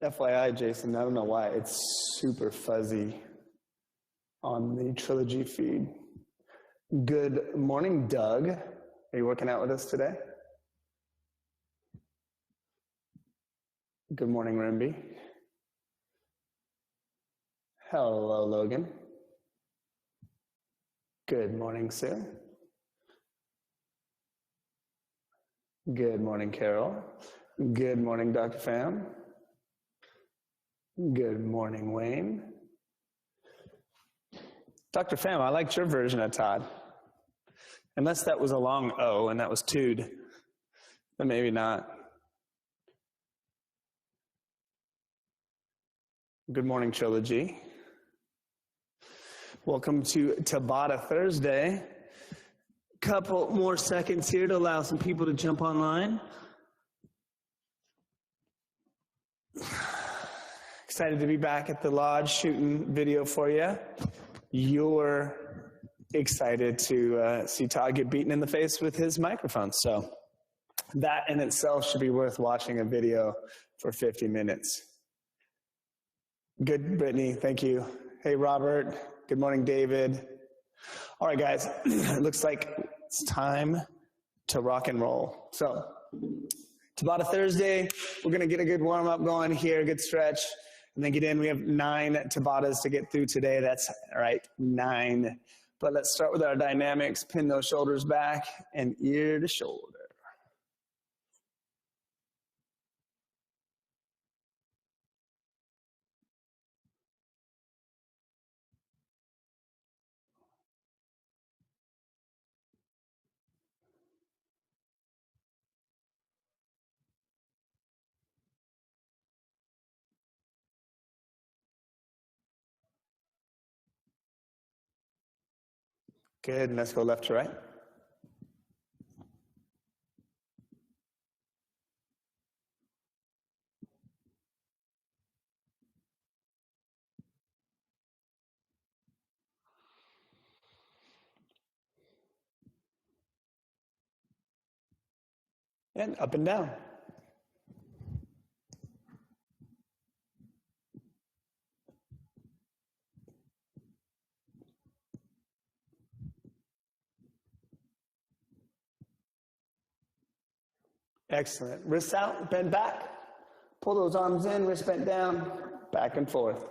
FYI, Jason, I don't know why, it's super fuzzy on the Trilogy feed. Good morning, Doug. Are you working out with us today? Good morning, Rimby. Hello, Logan. Good morning, Sue. Good morning, Carol. Good morning, Dr. Pham. Good morning, Wayne. Dr. Pham, I liked your version of Todd. Unless that was a long O and that was Tood, then maybe not. Good morning, Trilogy. Welcome to Tabata Thursday. Couple more seconds here to allow some people to jump online. Excited to be back at the lodge shooting video for you. You're excited to see Todd get beaten in the face with his microphone. So that in itself should be worth watching a video for 50 minutes. Good, Brittany, thank you. Hey, Robert, good morning, David. All right, guys, it looks like it's time to rock and roll. So it's about a Thursday. We're gonna get a good warm up going here, good stretch, and then get in. We have 9 Tabatas to get through today. That's right, 9. But let's start with our dynamics. Pin those shoulders back and ear to shoulder. Good, and let's go left to right. And up and down. Excellent. Wrists out, bend back. Pull those arms in, wrist bent down, back and forth.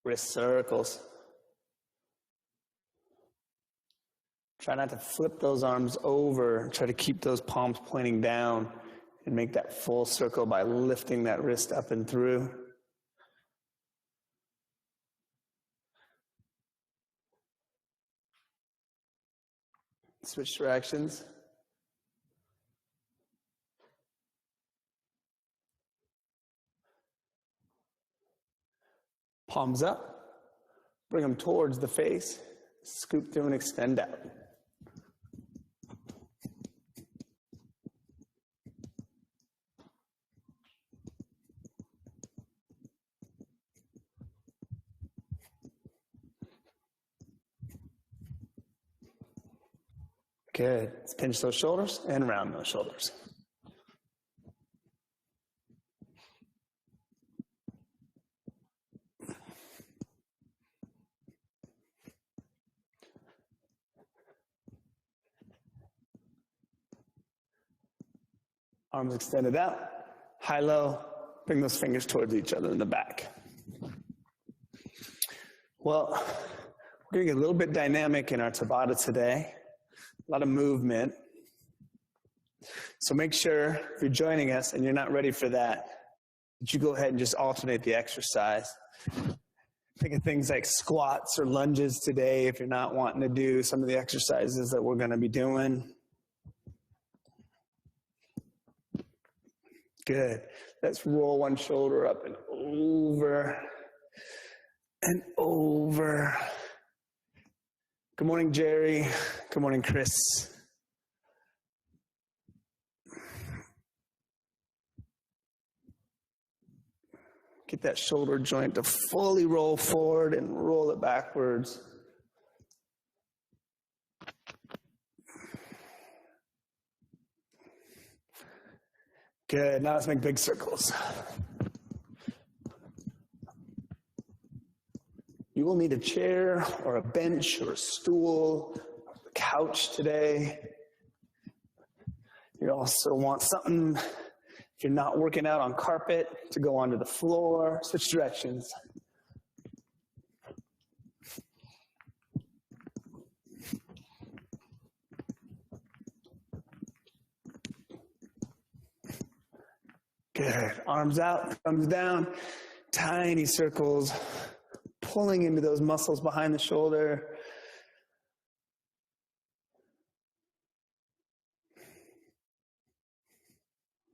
Wrist circles. Try not to flip those arms over. Try to keep those palms pointing down and make that full circle by lifting that wrist up and through. Switch directions. Palms up. Bring them towards the face. Scoop through and extend out. Good. Let's pinch those shoulders and round those shoulders. Arms extended out, high-low, bring those fingers towards each other in the back. Well, we're gonna get a little bit dynamic in our Tabata today. A lot of movement. So make sure if you're joining us and you're not ready for that you go ahead and just alternate the exercise. Think of things like squats or lunges today if you're not wanting to do some of the exercises that we're gonna be doing. Good. Let's roll one shoulder up and over and over. Good morning, Jerry. Good morning, Chris. Get that shoulder joint to fully roll forward and roll it backwards. Good, now let's make big circles. You will need a chair or a bench or a stool, or a couch today. You also want something, if you're not working out on carpet, to go onto the floor. Switch directions. Good. Arms out, thumbs down, tiny circles, pulling into those muscles behind the shoulder.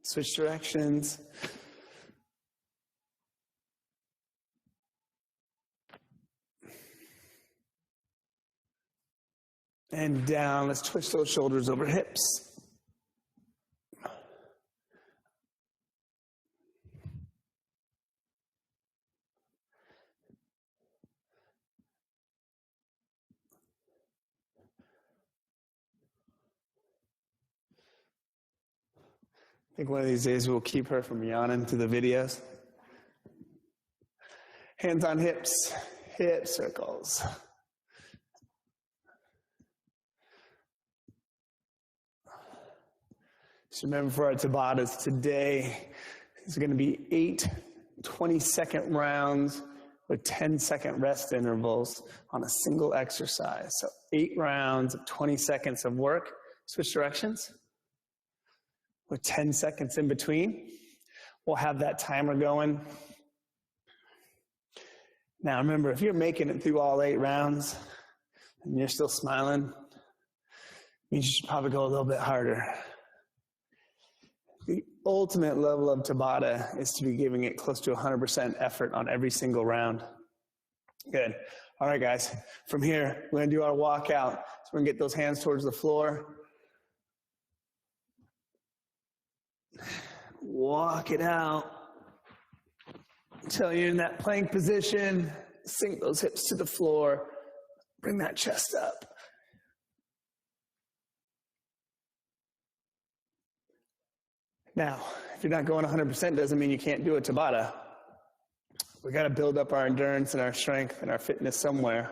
Switch directions. And down. Let's twist those shoulders over hips. I think one of these days we'll keep her from yawning to the videos. Hands on hips, hip circles. So remember, for our Tabatas today, it's going to be 8 20-second rounds with 10-second rest intervals on a single exercise. So 8 rounds of 20 seconds of work. Switch directions. With 10 seconds in between. We'll have that timer going. Now remember, if you're making it through all 8 rounds and you're still smiling, it means you should probably go a little bit harder. The ultimate level of Tabata is to be giving it close to 100% effort on every single round. Good. All right, guys. From here, we're going to do our walkout. So we're going to get those hands towards the floor. Walk it out until you're in that plank position. Sink those hips to the floor. Bring that chest up. Now, if you're not going 100%, doesn't mean you can't do a Tabata. We got to build up our endurance and our strength and our fitness somewhere.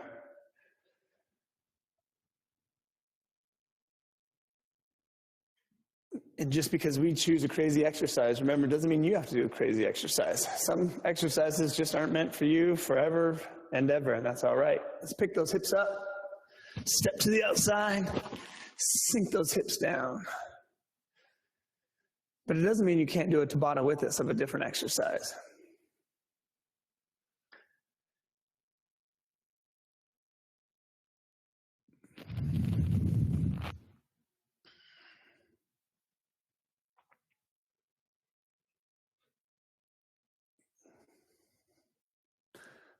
And just because we choose a crazy exercise, remember, it doesn't mean you have to do a crazy exercise. Some exercises just aren't meant for you forever and ever, and that's all right. Let's pick those hips up, step to the outside, sink those hips down. But it doesn't mean you can't do a Tabata with us of a different exercise.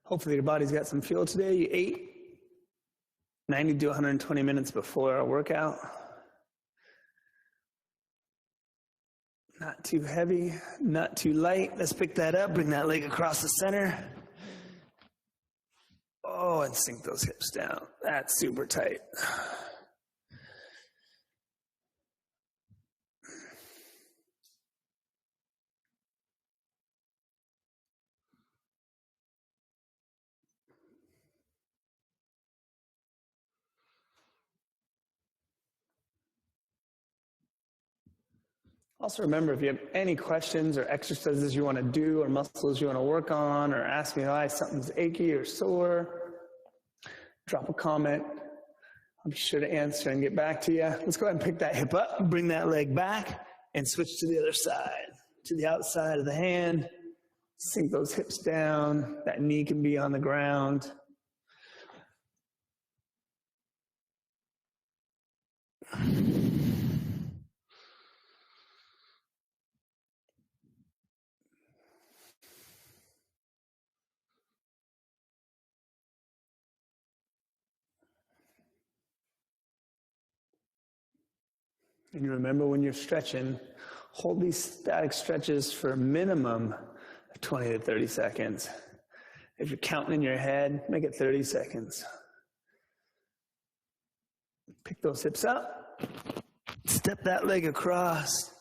Hopefully your body's got some fuel today. You ate 90 to 120 minutes before our workout. Not too heavy, not too light. Let's pick that up, bring that leg across the center. Oh, and sink those hips down. That's super tight. Also remember, if you have any questions or exercises you want to do or muscles you want to work on, or ask me why something's achy or sore, drop a comment. I'll be sure to answer and get back to you. Let's go ahead and pick that hip up, bring that leg back, and switch to the other side, to the outside of the hand. Sink those hips down. That knee can be on the ground. And you remember, when you're stretching, hold these static stretches for a minimum 20 to 30 seconds. If you're counting in your head, make it 30 seconds. Pick those hips up. Step that leg across.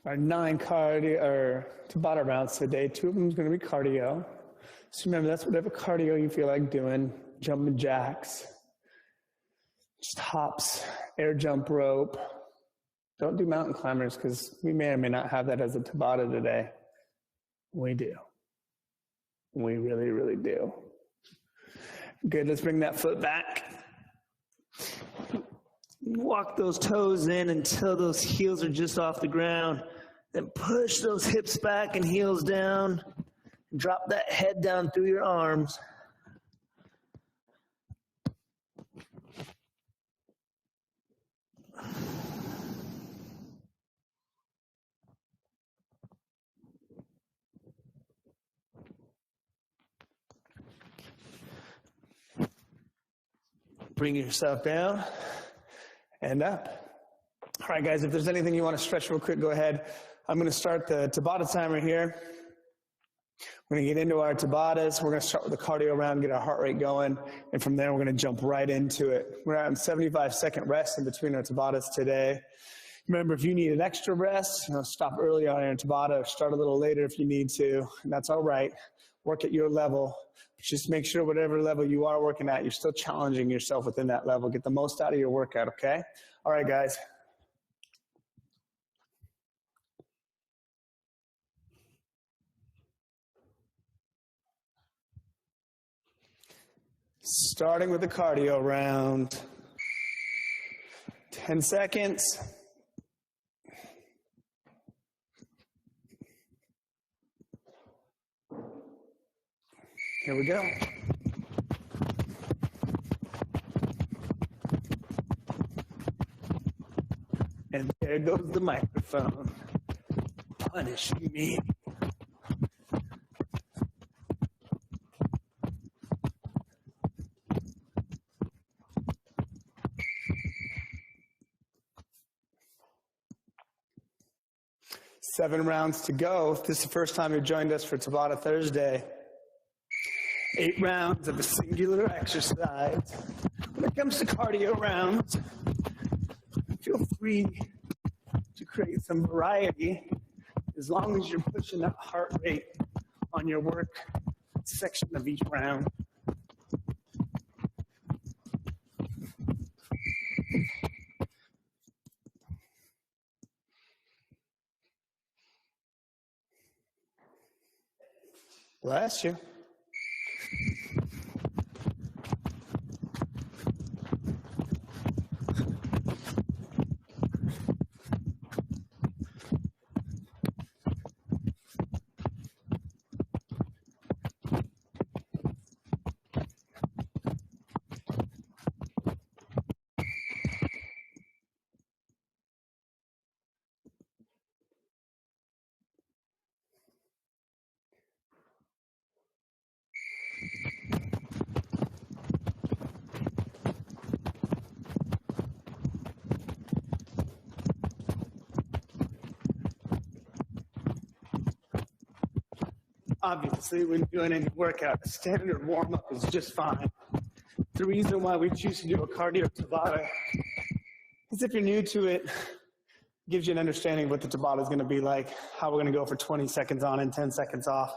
Our 9 cardio or Tabata rounds today. 2 of them is going to be cardio. So remember, that's whatever cardio you feel like doing. Jumping jacks, just hops, air jump rope. Don't do mountain climbers because we may or may not have that as a Tabata today. We do. We really, really do. Good, let's bring that foot back. Walk those toes in until those heels are just off the ground. Then push those hips back and heels down. Drop that head down through your arms. Bring yourself down and up. All right, guys, if there's anything you want to stretch real quick, go ahead. I'm going to start the Tabata timer here. We're going to get into our Tabatas. We're going to start with the cardio round, get our heart rate going, and from there we're going to jump right into it. We're on 75-second rest in between our Tabatas today. Remember, if you need an extra rest, stop early on your Tabata or start a little later if you need to, and that's all right. Work at your level. Just make sure whatever level you are working at, you're still challenging yourself within that level. Get the most out of your workout, okay? All right, guys. Starting with the cardio round. 10 seconds. Here we go. And there goes the microphone. Punish me. Seven rounds to go. If this is the first time you joined us for Tabata Thursday, 8 rounds of a singular exercise. When it comes to cardio rounds, feel free to create some variety as long as you're pushing that heart rate on your work section of each round. Bless you. Obviously, when doing any workout, a standard warm-up is just fine. The reason why we choose to do a cardio Tabata is if you're new to it, it gives you an understanding of what the Tabata is going to be like, how we're going to go for 20 seconds on and 10 seconds off.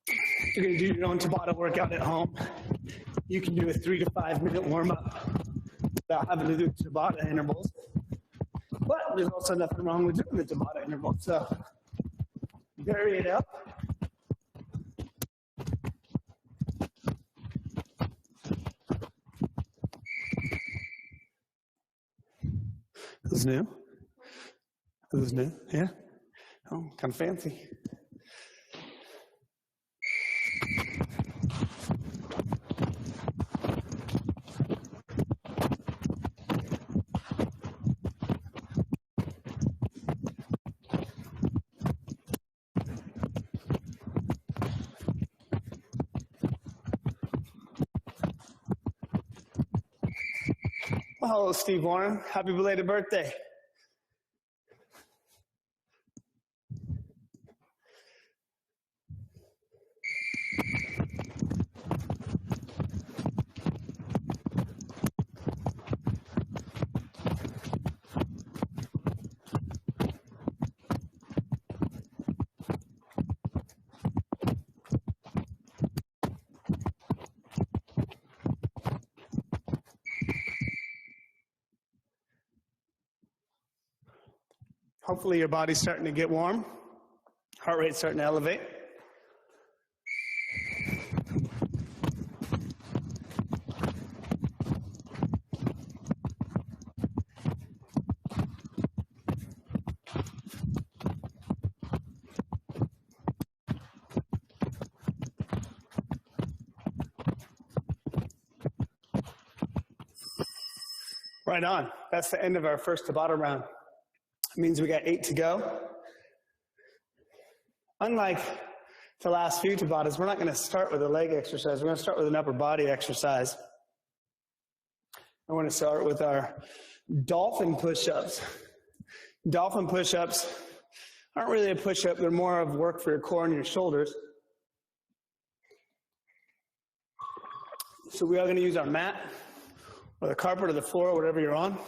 If you're going to do your own Tabata workout at home, you can do a 3 to 5 minute warm-up without having to do Tabata intervals. But there's also nothing wrong with doing the Tabata intervals. So vary it up. This is new. This is new, yeah. Oh, kind of fancy. Hello, Steve Warren. Happy belated birthday. Hopefully your body's starting to get warm. Heart rate's starting to elevate. Right on. That's the end of our first Tabata round. It means we got 8 to go. Unlike the last few Tabatas, we're not going to start with a leg exercise. We're going to start with an upper body exercise. I want to start with our dolphin push-ups. Dolphin push-ups aren't really a push-up. They're more of work for your core and your shoulders. So we are going to use our mat or the carpet or the floor, whatever you're on.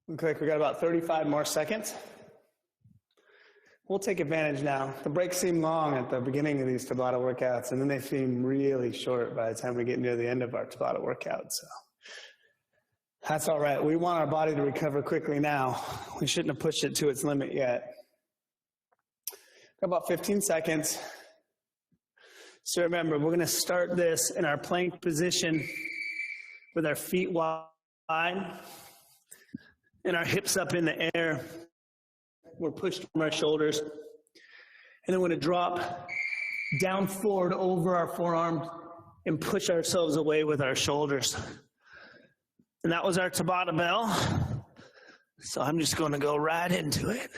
Looks like we got about 35 more seconds. We'll take advantage now. The breaks seem long at the beginning of these Tabata workouts, and then they seem really short by the time we get near the end of our Tabata workout. So that's all right. We want our body to recover quickly now. We shouldn't have pushed it to its limit yet. Got about 15 seconds. So remember, we're going to start this in our plank position with our feet wide and our hips up in the air. We're pushed from our shoulders. And then we're going to drop down forward over our forearms and push ourselves away with our shoulders. And that was our Tabata bell. So I'm just going to go right into it.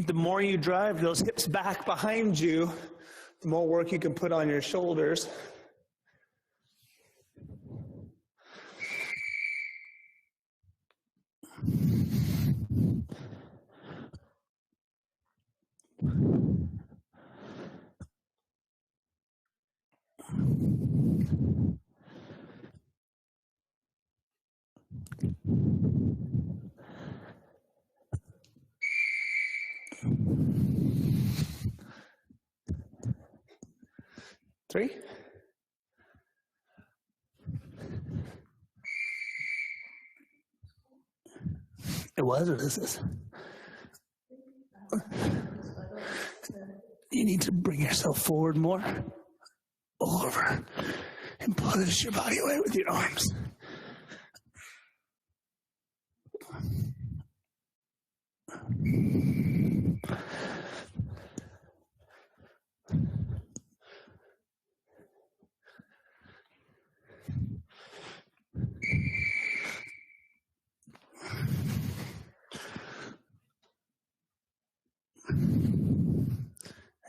The more you drive those hips back behind you, the more work you can put on your shoulders. Three. It was, or this is? You need to bring yourself forward more, over, and push your body away with your arms.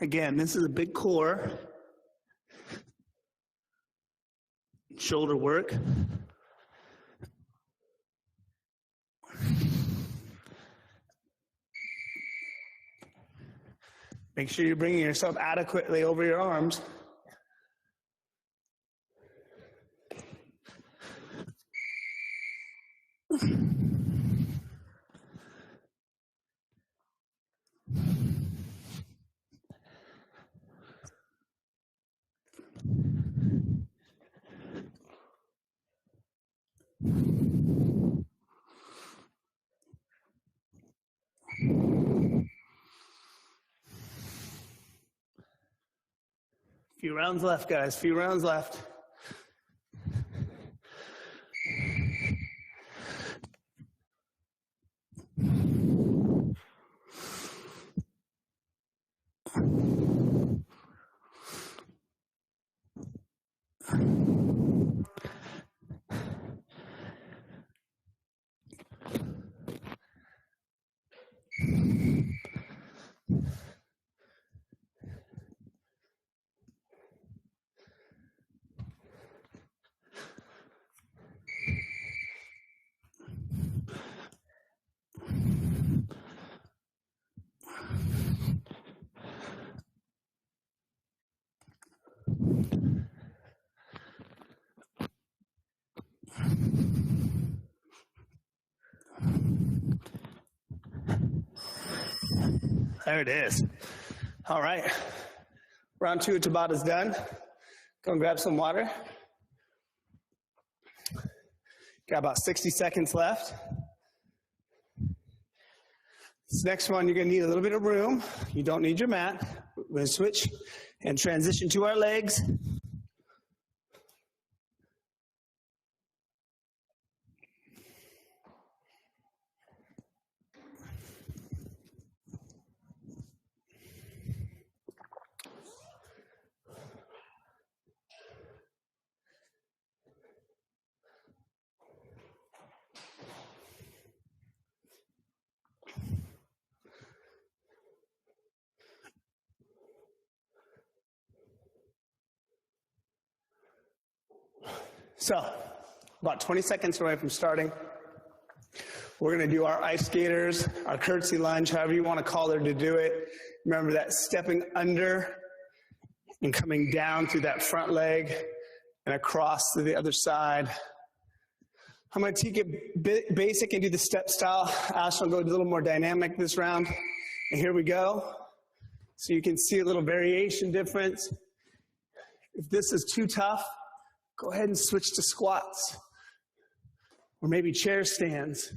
Again, this is a big core, shoulder work. Make sure you're bringing yourself adequately over your arms. Few rounds left, guys, few rounds left. There it is. All right. Round 2 of Tabata's done. Go and grab some water. Got about 60 seconds left. This next one, you're going to need a little bit of room. You don't need your mat. We're going to switch and transition to our legs. So, about 20 seconds away from starting, we're going to do our ice skaters, our curtsy lunge, however you want to call it to do it. Remember that stepping under and coming down through that front leg and across to the other side. I'm going to take it basic and do the step style. Ash will go a little more dynamic this round. And here we go. So you can see a little variation difference. If this is too tough, go ahead and switch to squats or maybe chair stands.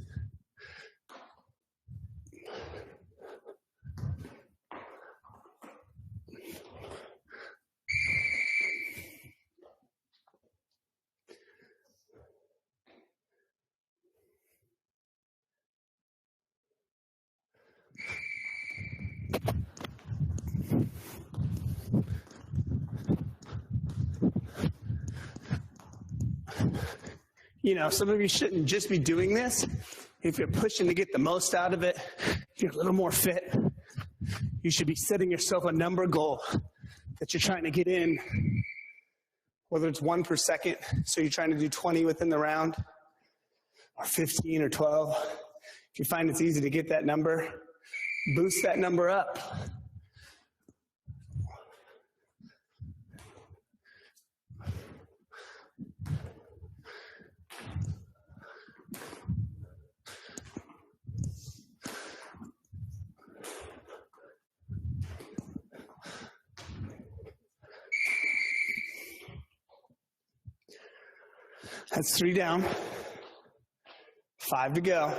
You know, some of you shouldn't just be doing this. If you're pushing to get the most out of it, if you're a little more fit, you should be setting yourself a number goal that you're trying to get in, whether it's 1 per second, so you're trying to do 20 within the round, or 15 or 12. If you find it's easy to get that number, boost that number up. That's 3 down, 5 to go.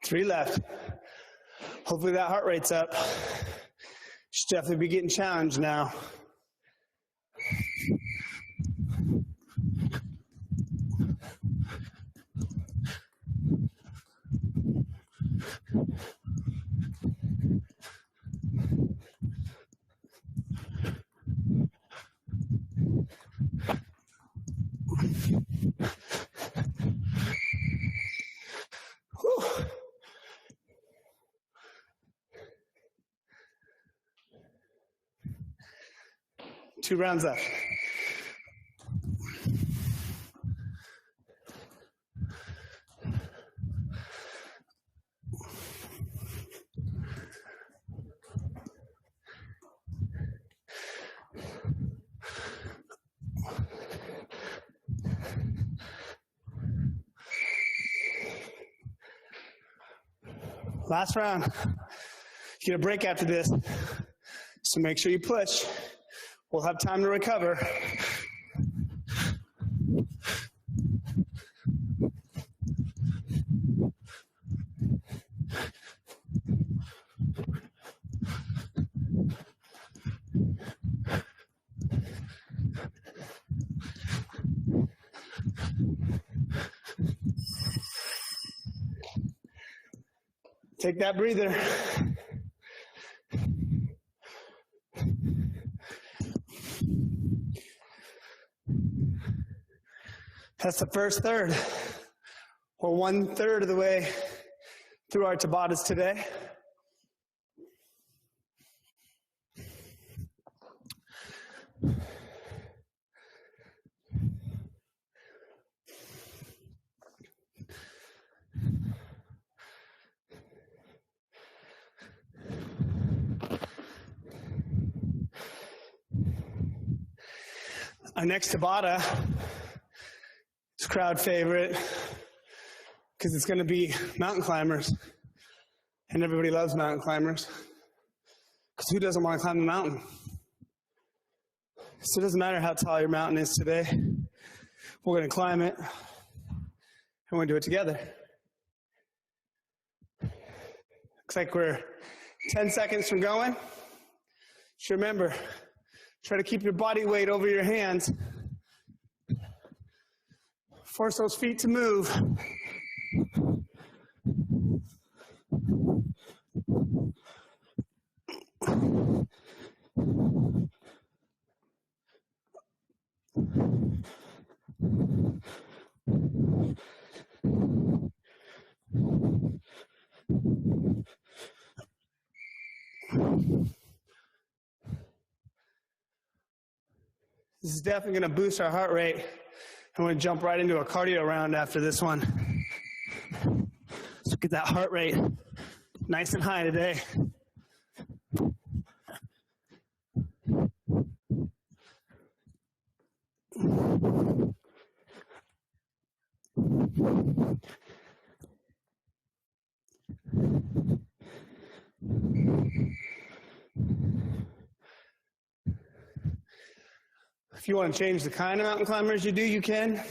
Three left. Hopefully that heart rate's up. Should definitely be getting challenged now. 2 rounds left. Last round. You get a break after this, so make sure you push. We'll have time to recover. Take that breather. That's the first third. We're 1/3 of the way through our Tabatas today. Our next Tabata is a crowd favorite because it's going to be mountain climbers, and everybody loves mountain climbers because who doesn't want to climb a mountain? So it doesn't matter how tall your mountain is today, we're going to climb it, and we're going to do it together. Looks like we're 10 seconds from going. Just remember, try to keep your body weight over your hands. Force those feet to move. This is definitely going to boost our heart rate. I'm going to jump right into a cardio round after this one. So get that heart rate nice and high today. If you want to change the kind of mountain climbers you do, you can.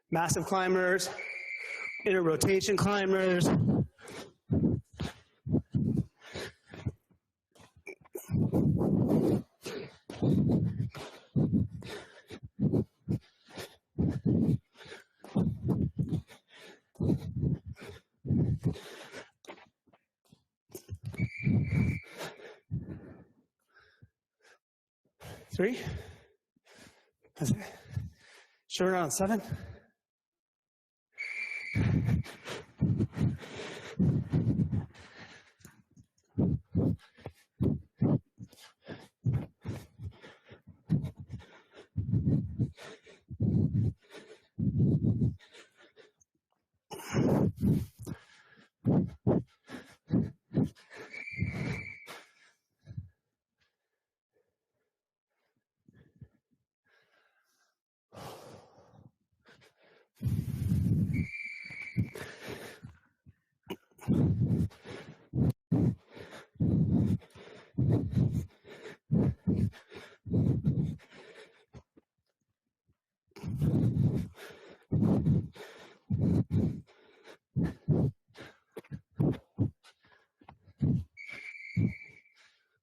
Massive climbers, inner rotation climbers. Three. That's it. Sure, on 7.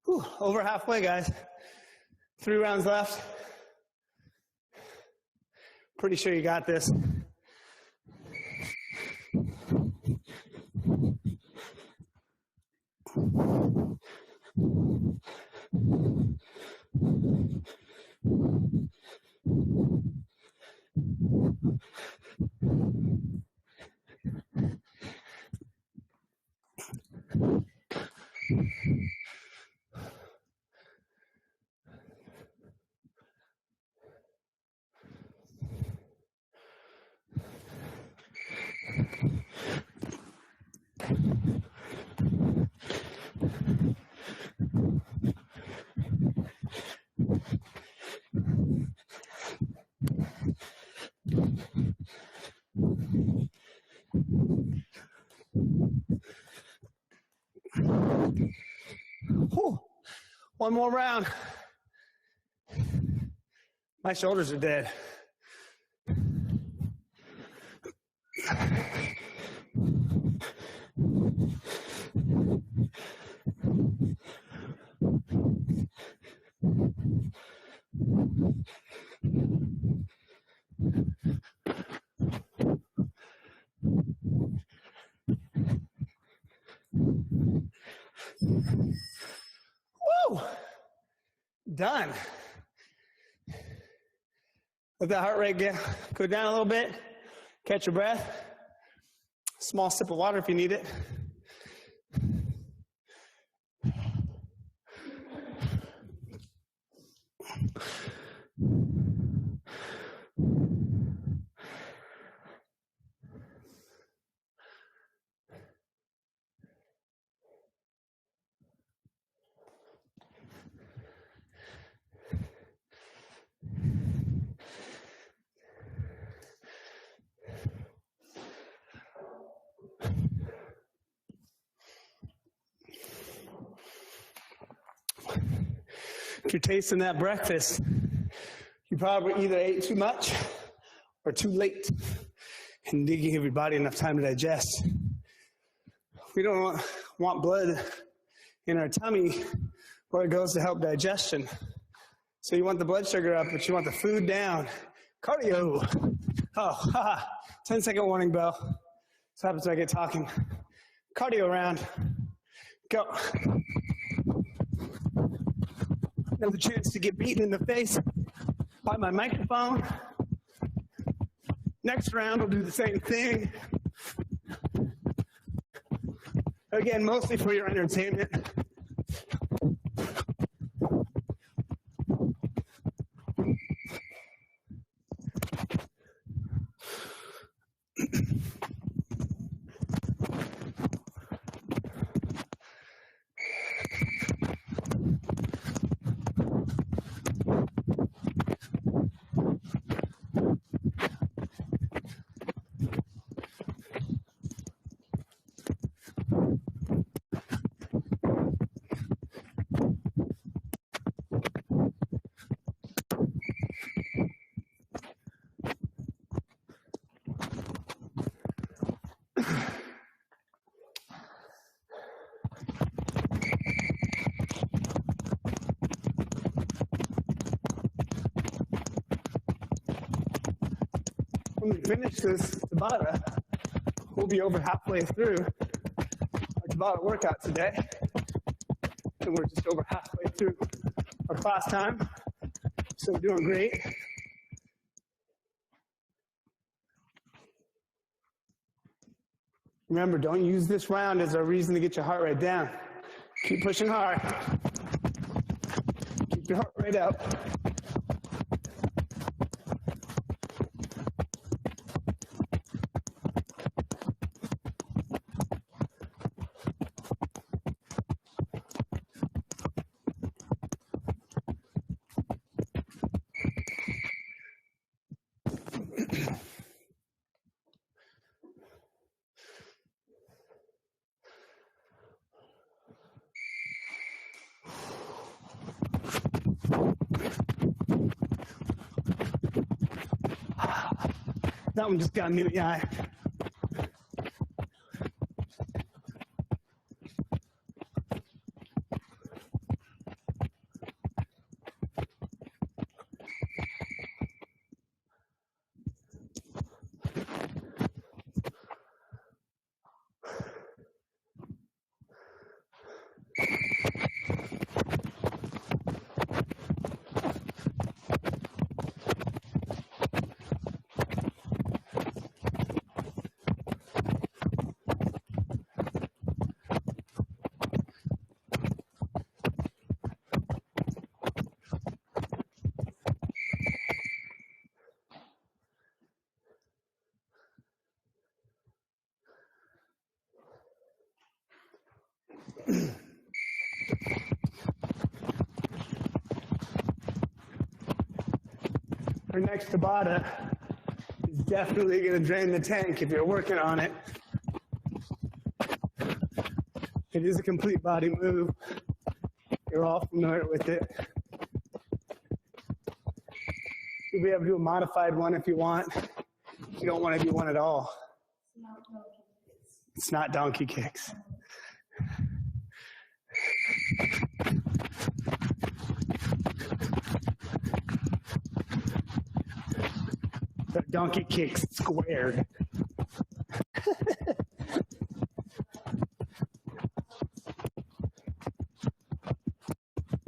Whew, over halfway, guys. 3 rounds left. Pretty sure you got this. One more round. My shoulders are dead. Woo! Done. Let that heart rate go down a little bit. Catch your breath. Small sip of water if you need it. If you're tasting that breakfast, you probably either ate too much or too late and didn't give your body enough time to digest. We don't want blood in our tummy where it goes to help digestion. So you want the blood sugar up, but you want the food down. Cardio. Oh, 10-second warning bell. This happens when I get talking. Cardio round. Go. Another chance to get beaten in the face by my microphone. Next round, we'll do the same thing. Again, mostly for your entertainment. When we finish this Tabata, we'll be over halfway through our Tabata workout today. And we're just over halfway through our class time. So we're doing great. Remember, don't use this round as a reason to get your heart rate down. Keep pushing hard. Keep your heart rate up. That one just got me in the eye. Our next Tabata is definitely going to drain the tank if you're working on it. It is a complete body move. It You're all familiar with it. You'll be able to do a modified one if you want. You don't want to do one at all. It's not donkey kicks. The donkey kicks squared.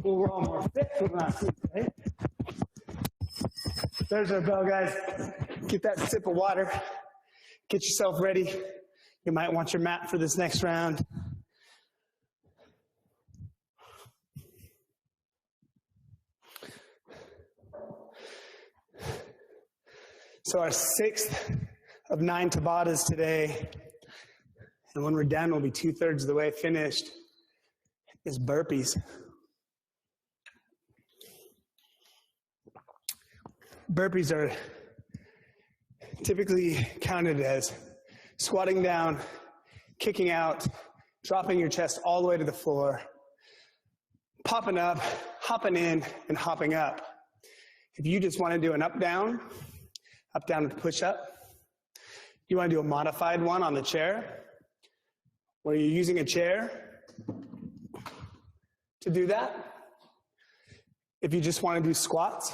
Well, we're all more fit from last week, right? There's our bell, guys. Get that sip of water. Get yourself ready. You might want your mat for this next round. So our 6th of 9 Tabatas today, and when we're done, we'll be 2/3 of the way finished, is burpees. Burpees are typically counted as squatting down, kicking out, dropping your chest all the way to the floor, popping up, hopping in, and hopping up. If you just want to do an up, down with push-up, you want to do a modified one on the chair, where you're using a chair to do that. If you just want to do squats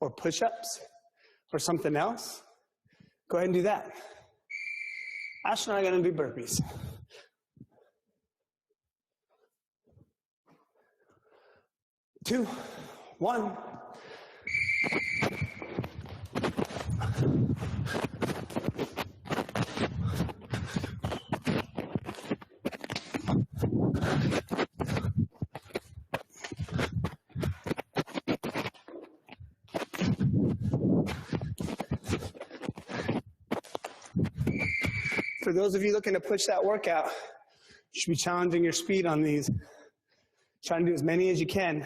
or push-ups or something else, go ahead and do that. Ash and I are going to do burpees. Two, one. For those of you looking to push that workout, you should be challenging your speed on these. Try to do as many as you can.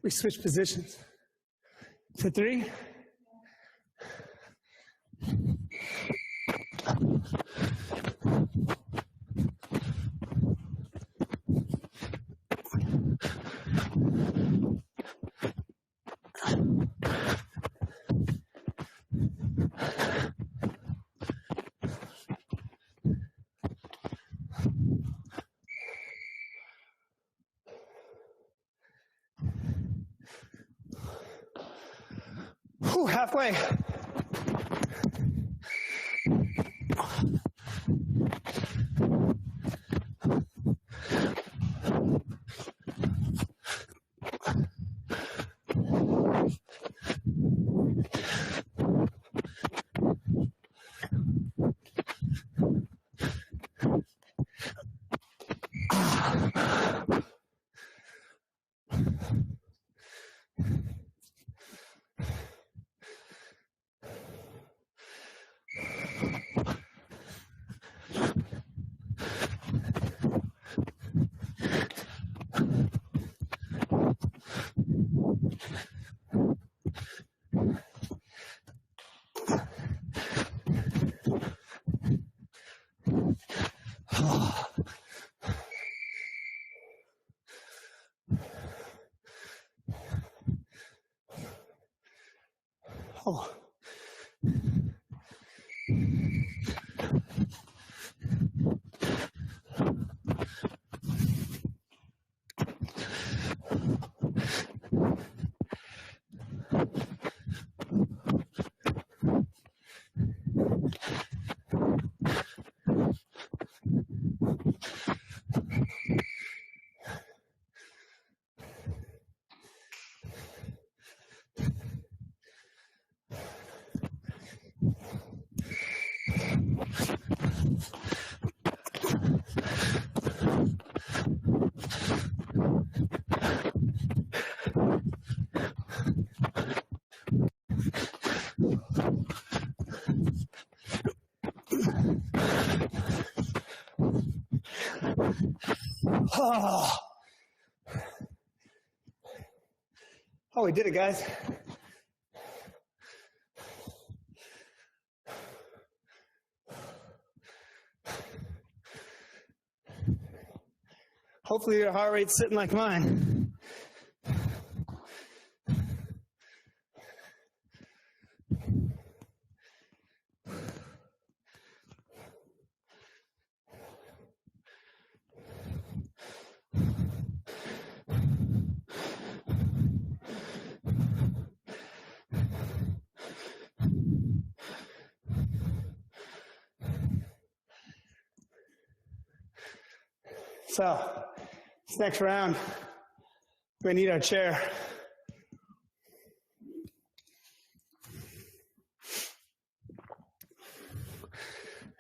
We switch positions to 3. Whew, halfway. Oh. Oh, we did it, guys. Hopefully your heart rate's sitting like mine. So, this next round, we need our chair.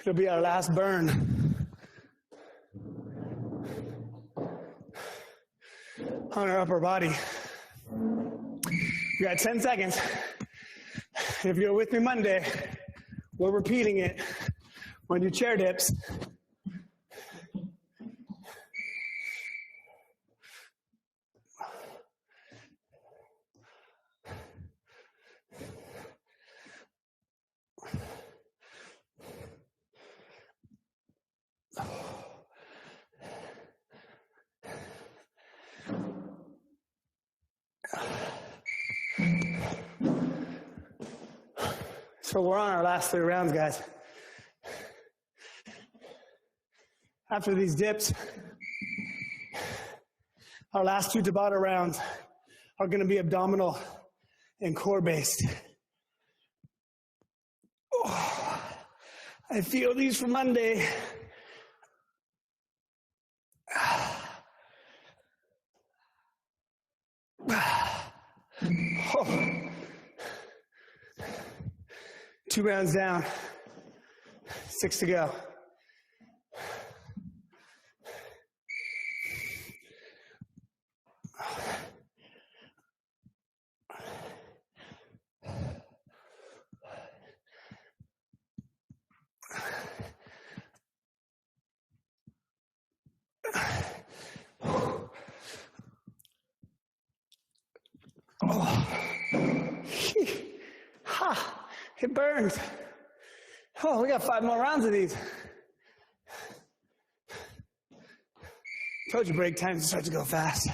It'll be our last burn on our upper body. We got 10 seconds. If you're with me Monday, we're repeating it when you chair dips. So we're on our last 3 rounds, guys. After these dips, our last 2 Tabata rounds are going to be abdominal and core based. Oh, I feel these for Monday. Oh. 2 rounds down, 6 to go. Oh. Ha! It burns. Oh, we got 5 more rounds of these. Told you break times start to go fast.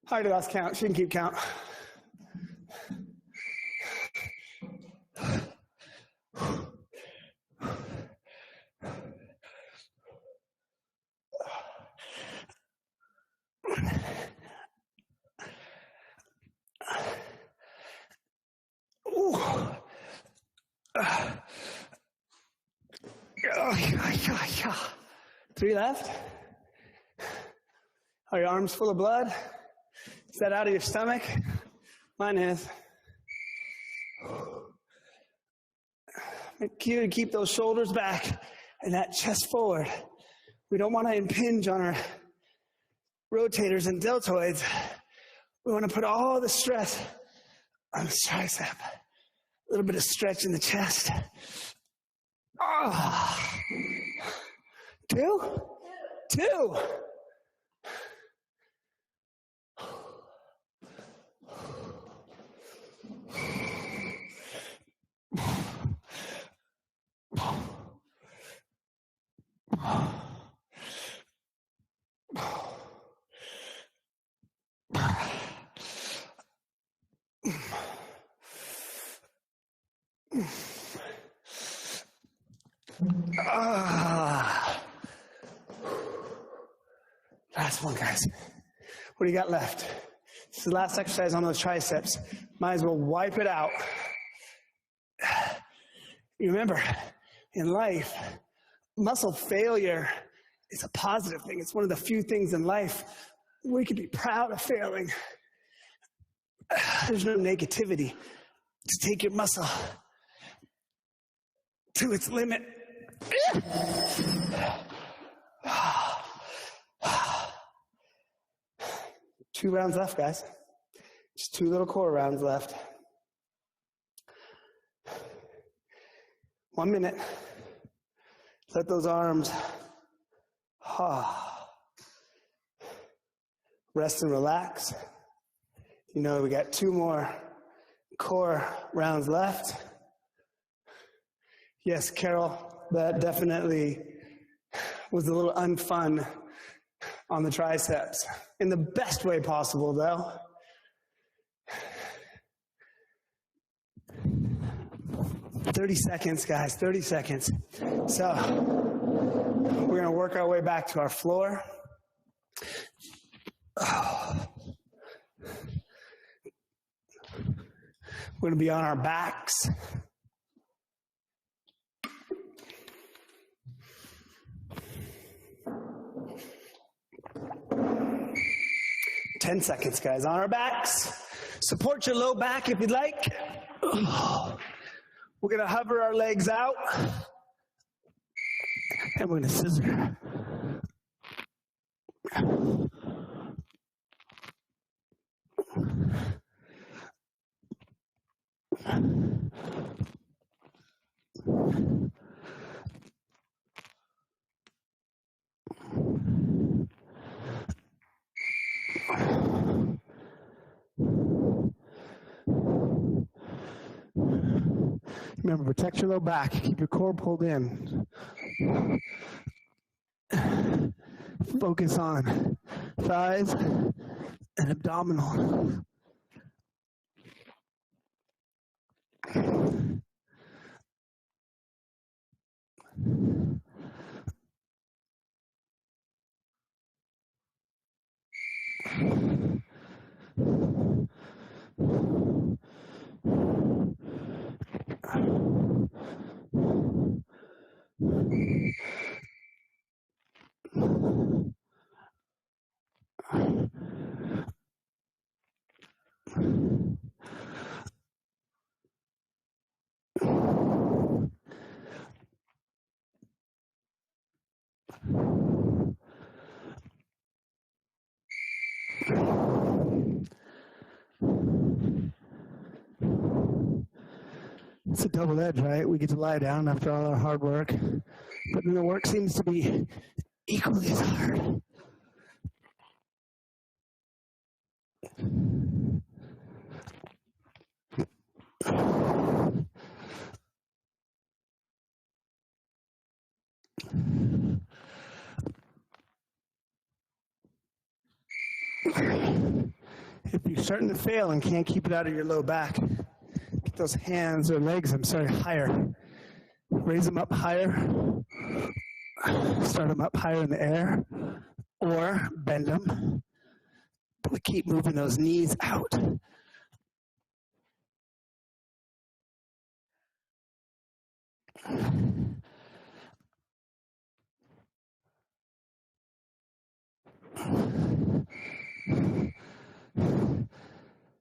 I already lost count. She can keep count. Ooh. 3 left. Are your arms full of blood? Is that out of your stomach? Mine is. Make sure to keep those shoulders back and that chest forward. We don't want to impinge on our rotators and deltoids. We want to put all the stress on the tricep. A little bit of stretch in the chest. Oh. 2? 2. Last one, guys. What do you got left? This is the last exercise on those triceps. Might as well wipe it out. You remember, in life, muscle failure is a positive thing. It's one of the few things in life we can be proud of failing. There's no negativity. Just take your muscle to its limit. 2 rounds left, guys. Just 2 little core rounds left. 1 minute. Let those arms rest and relax. You know, we got 2 more core rounds left. Yes, Carol, that definitely was a little unfun on the triceps. In the best way possible, though. "30 seconds, guys, 30 seconds. So, we're gonna work our way back to our floor. We're gonna be on our backs. 10 seconds, guys, on our backs. Support your low back if you'd like. We're gonna hover our legs out, and we're gonna scissor. Remember, protect your low back. Keep your core pulled in. Focus on thighs and abdominal. It's a double edge, right? We get to lie down after all our hard work, but then the work seems to be equally as hard. If you're starting to fail and can't keep it out of your low back, get those hands or legs, higher. Raise them up higher. Start them up higher in the air, or bend them. But keep moving those knees out.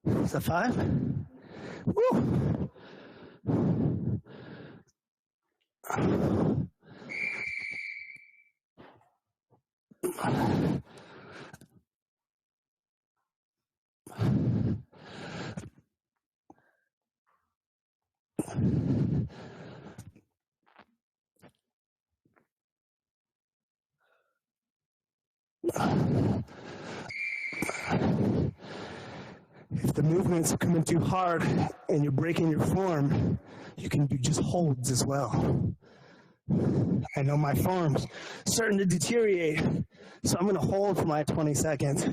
Is that 5? Woo! If the movements are coming too hard and you're breaking your form, you can do just holds as well. I know my form's starting to deteriorate, so I'm going to hold for my 20 seconds.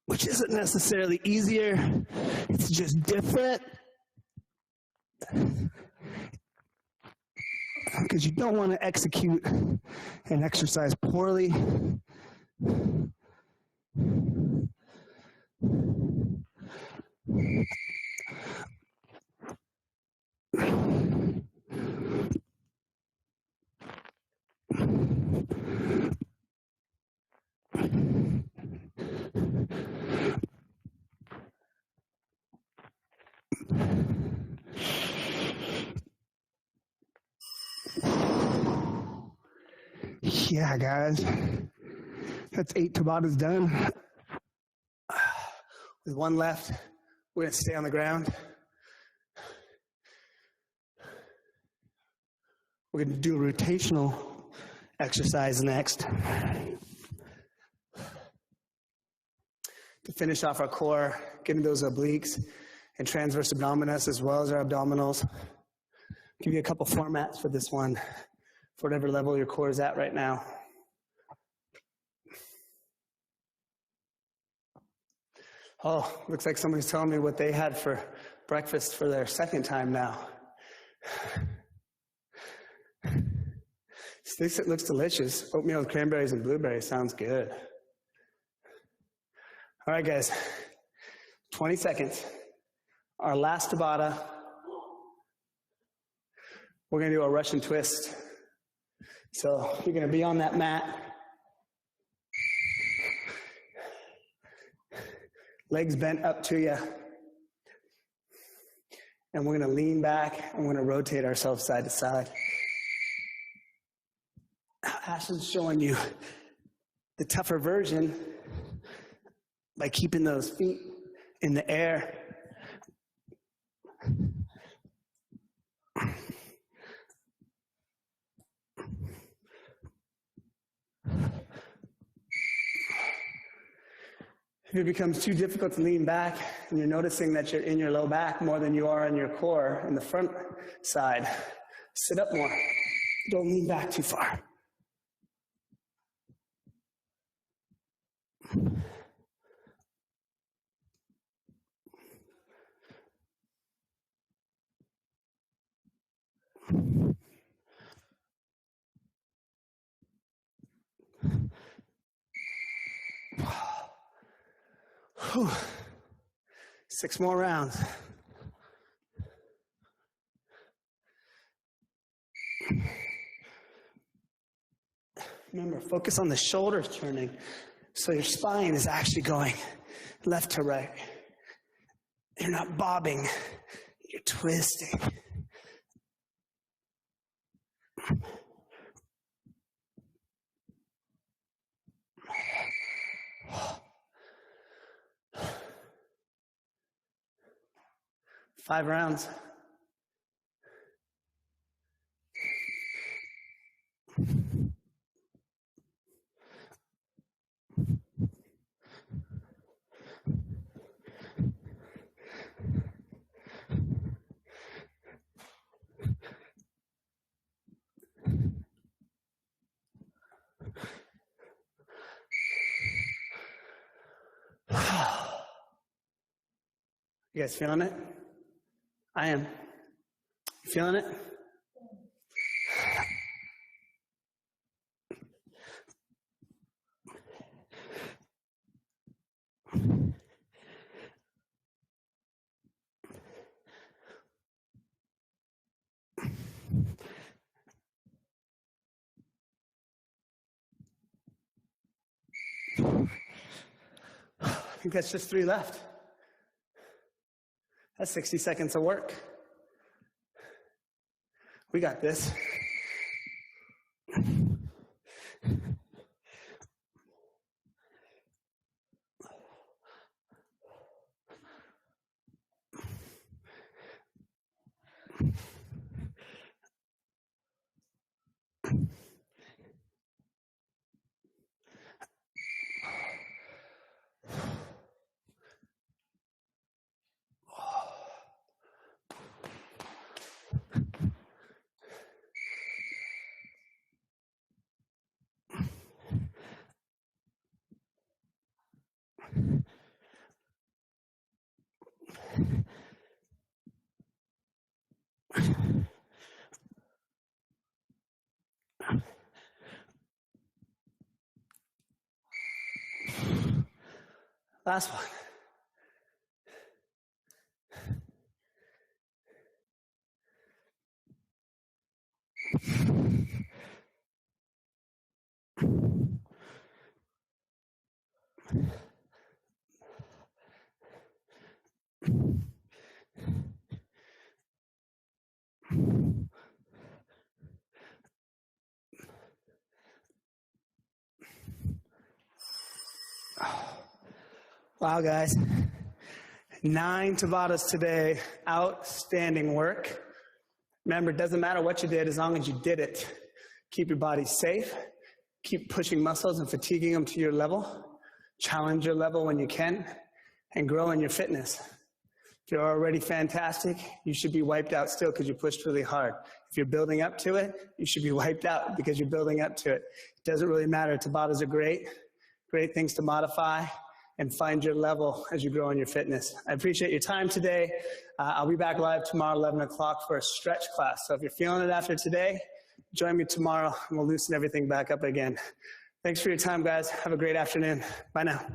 Which isn't necessarily easier, it's just different. Because you don't want to execute an exercise poorly. Yeah, guys. That's 8 Tabatas done. With one left, we're going to stay on the ground. We're going to do a rotational exercise next. To finish off our core, getting those obliques and transverse abdominis as well as our abdominals. Give you a couple formats for this one, for whatever level your core is at right now. Oh, looks like somebody's telling me what they had for breakfast for their second time now. It looks delicious. Oatmeal with cranberries and blueberries sounds good. All right, guys, 20 seconds. Our last Tabata. We're going to do a Russian twist. So you're going to be on that mat. Legs bent up to you. And we're going to lean back and we're going to rotate ourselves side to side. Ashley's showing you the tougher version by keeping those feet in the air. If it becomes too difficult to lean back and you're noticing that you're in your low back more than you are in your core in the front side, sit up more. Don't lean back too far. Whew. 6 more rounds. Remember, focus on the shoulders turning, so your spine is actually going left to right. You're not bobbing, you're twisting. Five rounds. You guys feeling it? I am. You feeling it? I think that's just 3 left. That's 60 seconds of work. We got this. Last one. Wow, guys. 9 Tabatas today. Outstanding work. Remember, it doesn't matter what you did as long as you did it. Keep your body safe. Keep pushing muscles and fatiguing them to your level. Challenge your level when you can and grow in your fitness. If you're already fantastic, you should be wiped out still because you pushed really hard. If you're building up to it, you should be wiped out because you're building up to it. It doesn't really matter. Tabatas are great things to modify and find your level as you grow in your fitness. I appreciate your time today. I'll be back live tomorrow, 11 o'clock for a stretch class. So if you're feeling it after today, join me tomorrow and we'll loosen everything back up again. Thanks for your time, guys. Have a great afternoon. Bye now.